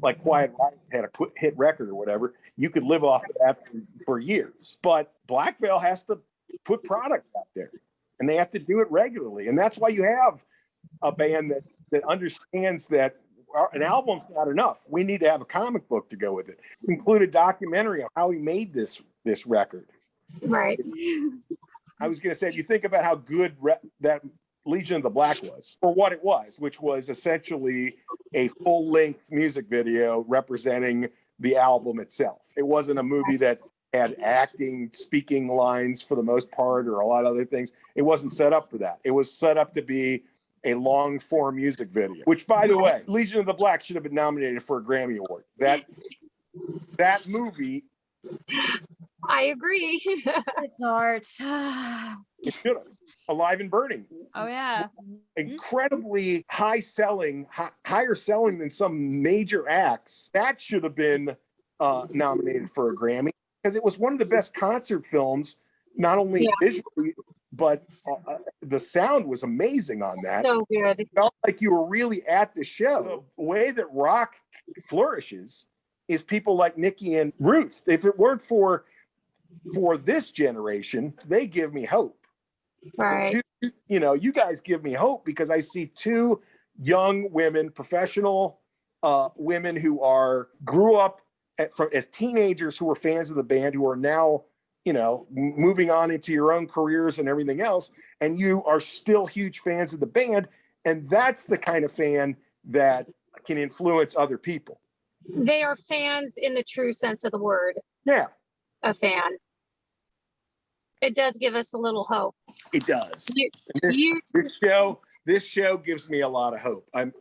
like Quiet Riot had a hit record or whatever. You could live off of that for years. But Black Veil has to put product out there and they have to do it regularly. And that's why you have a band that understands that an album's not enough. We need to have a comic book to go with it. Include a documentary on how he made this record. Right. I was going to say, if you think about how good that Legion of the Black was, for what it was, which was essentially a full-length music video representing the album itself. It wasn't a movie that had acting, speaking lines for the most part, or a lot of other things. It wasn't set up for that. It was set up to be a long-form music video, which, by the way, Legion of the Black should have been nominated for a Grammy Award. That movie... I agree. It's art. It should have. Alive and Burning. Oh, yeah. Incredibly higher selling than some major acts. That should have been nominated for a Grammy because it was one of the best concert films, not only visually, but the sound was amazing on that. So good. It felt like you were really at the show. The way that rock flourishes is people like Nikki and Ruth. If it weren't for this generation, they give me hope. Right. You guys give me hope because I see two young women, professional women who grew up as teenagers who were fans of the band, who are now, moving on into your own careers and everything else. And you are still huge fans of the band. And that's the kind of fan that can influence other people. They are fans in the true sense of the word. Yeah. A fan. It does give us a little hope. It does. This show gives me a lot of hope. I'm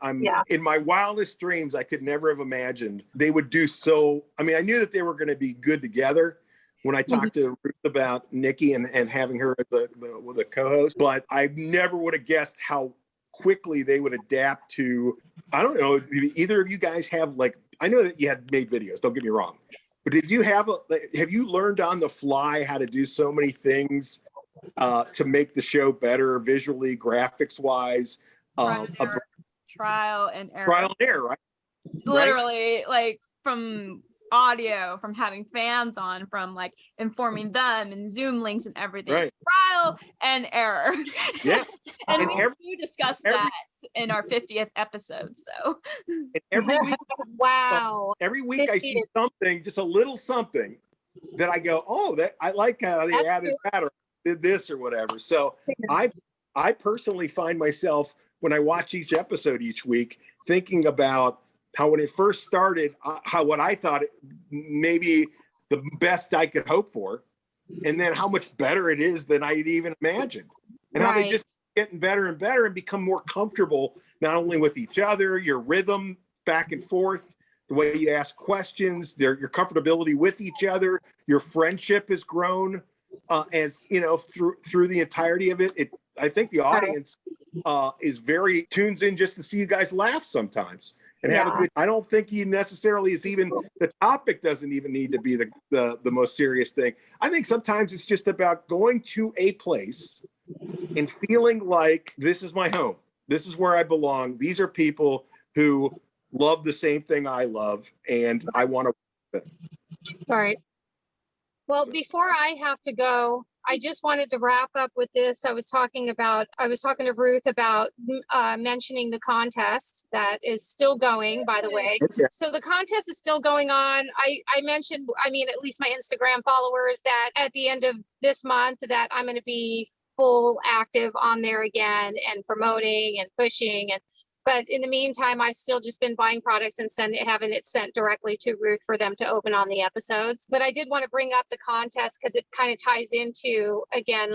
in my wildest dreams, I could never have imagined they would do so. I mean, I knew that they were going to be good together when I talked to Ruth about Nikki and having her as the co-host, but I never would have guessed how quickly they would adapt to, I don't know, either of you guys have I know that you had made videos, don't get me wrong. But have you learned on the fly how to do so many things to make the show better visually, graphics wise? Trial and error. Trial and error, right? Literally, from audio, from having fans on, from informing them and Zoom links and everything. Right. Trial and error. Yeah. and we discussed that in our 50th episode. So every week, wow. Every week I see something, just a little something that I go, oh, that I like how they added that or did this or whatever. So I personally find myself when I watch each episode each week thinking about how when it first started, what I thought maybe the best I could hope for, and then how much better it is than I'd even imagined. And how they just getting better and better and become more comfortable, not only with each other, your rhythm back and forth, the way you ask questions, your comfortability with each other, your friendship has grown as through the entirety of it. I think the audience is very tunes in just to see you guys laugh sometimes and have a good. I don't think you necessarily is even the topic doesn't even need to be the most serious thing. I think sometimes it's just about going to a place and feeling like this is my home. This is where I belong. These are people who love the same thing I love, and I want to. All right. Well, before I have to go, I just wanted to wrap up with this. I was talking to Ruth about mentioning the contest that is still going, by the way. Okay. So the contest is still going on. I mentioned, at least my Instagram followers, that at the end of this month that I'm going to be full active on there again and promoting and pushing. But in the meantime, I've still just been buying products and having it sent directly to Ruth for them to open on the episodes. But I did want to bring up the contest because it kind of ties into, again,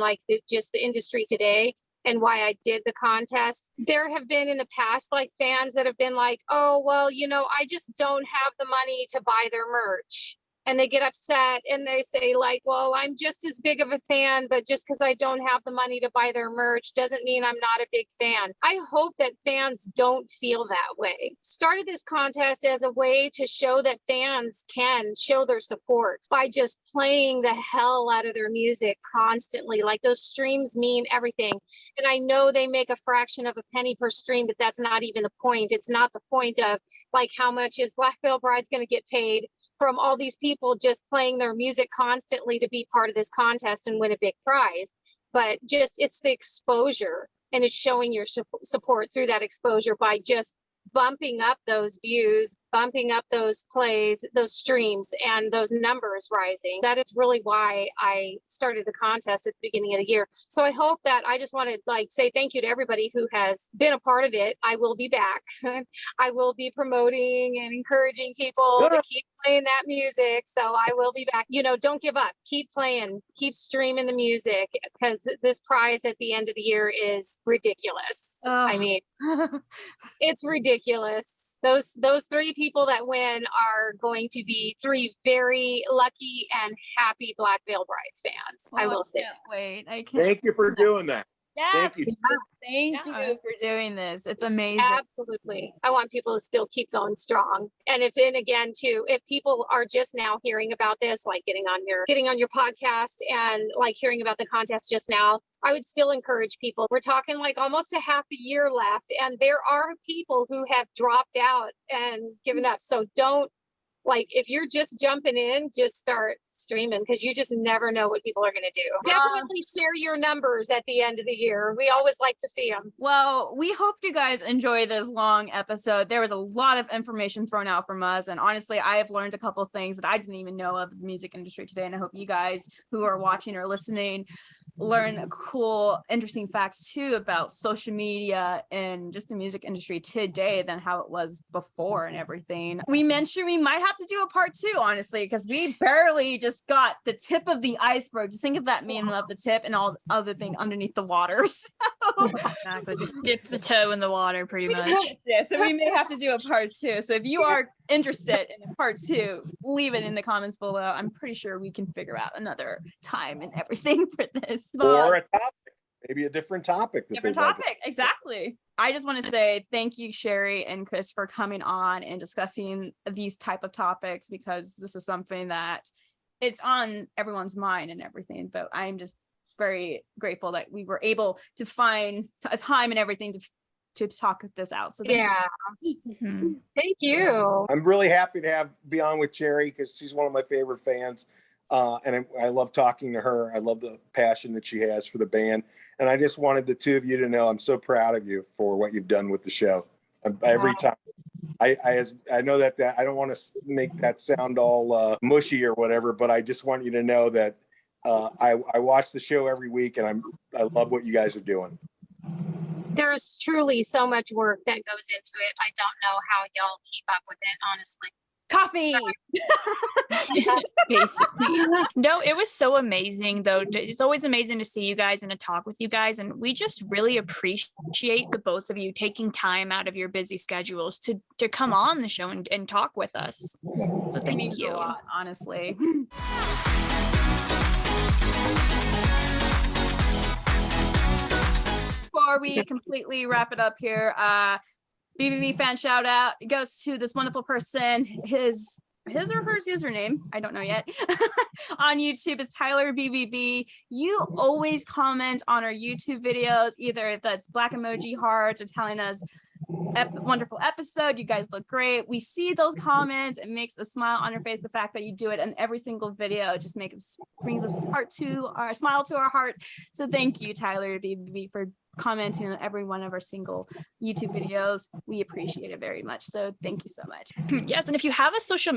just the industry today and why I did the contest. There have been in the past, fans that have been like, oh, well, I just don't have the money to buy their merch. and they get upset and they say like, well, I'm just as big of a fan, but just because I don't have the money to buy their merch doesn't mean I'm not a big fan. I hope that fans don't feel that way. Started this contest as a way to show that fans can show their support by just playing the hell out of their music constantly. Like, those streams mean everything. And I know they make a fraction of a penny per stream, but that's not even the point. It's not the point of like, how much is Black Veil Bride's going to get paid from all these people just playing their music constantly to be part of this contest and win a big prize. But just, it's the exposure, and it's showing your support through that exposure by just bumping up those views, bumping up those plays, those streams, and those numbers rising. That is really why I started the contest at the beginning of the year. So I hope that, I just want to like say thank you to everybody who has been a part of it. I will be back. I will be promoting and encouraging people to keep playing that music. So I will be back. You know, don't give up. Keep playing, keep streaming the music, because this prize at the end of the year is ridiculous. I mean, it's ridiculous. Those 3 people that win are going to be 3 very lucky and happy Black Veil Brides fans. I will say. Wait, I can't. Thank you for doing that. Yes. Thank you. Thank you for doing this. It's amazing. Absolutely. I want people to still keep going strong. And again too, if people are just now hearing about this, like getting on your podcast and like hearing about the contest just now, I would still encourage people. We're talking like almost a half a year left, and there are people who have dropped out and given up. So don't, like, if you're just jumping in, just start streaming, because you just never know what people are going to do. Definitely share your numbers at the end of the year. We always like to see them. Well, we hope you guys enjoy this long episode. There was a lot of information thrown out from us, and honestly, I have learned a couple of things that I didn't even know of the music industry today, and I hope you guys who are watching or listening learn cool, interesting facts too about social media and just the music industry today than how it was before and everything. We mentioned we might have to do a part 2, honestly, because we barely just got the tip of the iceberg. Just think of that meaning of the tip and all the other thing underneath the water. So exactly, just dip the toe in the water pretty much. Yeah, so we may have to do a part 2. So if you are interested in a part 2, leave it in the comments below. I'm pretty sure we can figure out another time and everything for this. Or a topic, maybe a different topic. Exactly. I just want to say thank you, Sherry and Chris, for coming on and discussing these type of topics, because this is something that it's on everyone's mind and everything. But I'm just very grateful that we were able to find a time and everything to talk this out. So thank you. I'm really happy to be on with Cherry, because she's one of my favorite fans. And I love talking to her. I love the passion that she has for the band. And I just wanted the 2 of you to know I'm so proud of you for what you've done with the show. Every time. I know that I don't want to make that sound all mushy or whatever, but I just want you to know that I watch the show every week, and I love what you guys are doing. There's truly so much work that goes into it. I don't know how y'all keep up with it, honestly. Coffee. No, it was so amazing though. It's always amazing to see you guys and to talk with you guys, and we just really appreciate the both of you taking time out of your busy schedules to come on the show and talk with us. So thank you. A lot, honestly. Before we completely wrap it up here, BVB fan shout out goes to this wonderful person. His or her username, I don't know yet, on YouTube is Tyler BVB. You always comment on our YouTube videos, either if that's black emoji hearts or telling us wonderful episode, you guys look great. We see those comments. It makes a smile on your face. The fact that you do it in every single video just brings a smile to our heart. So thank you, Tyler BVB, for commenting on every one of our single YouTube videos. We appreciate it very much. So thank you so much. Yes, and if you have a social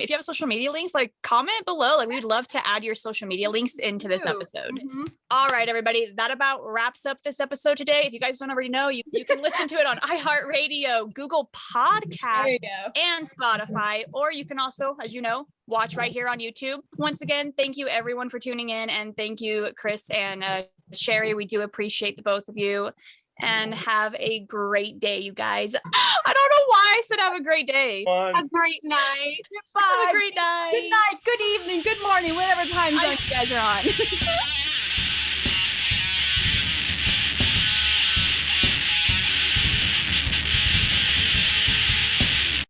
media links, like comment below. Like, we'd love to add your social media links into this episode. Mm-hmm. All right, everybody, that about wraps up this episode today. If you guys don't already know, you can listen to it on iHeartRadio, Google Podcasts, and Spotify, or you can also, as you know, watch right here on YouTube. Once again, thank you everyone for tuning in, and thank you, Chris and Sherry. We do appreciate the both of you. and have a great day, you guys. I don't know why I said have a great day. A great night. Bye. Have a great night. Good night, good evening, good morning, whatever time zone you guys are on.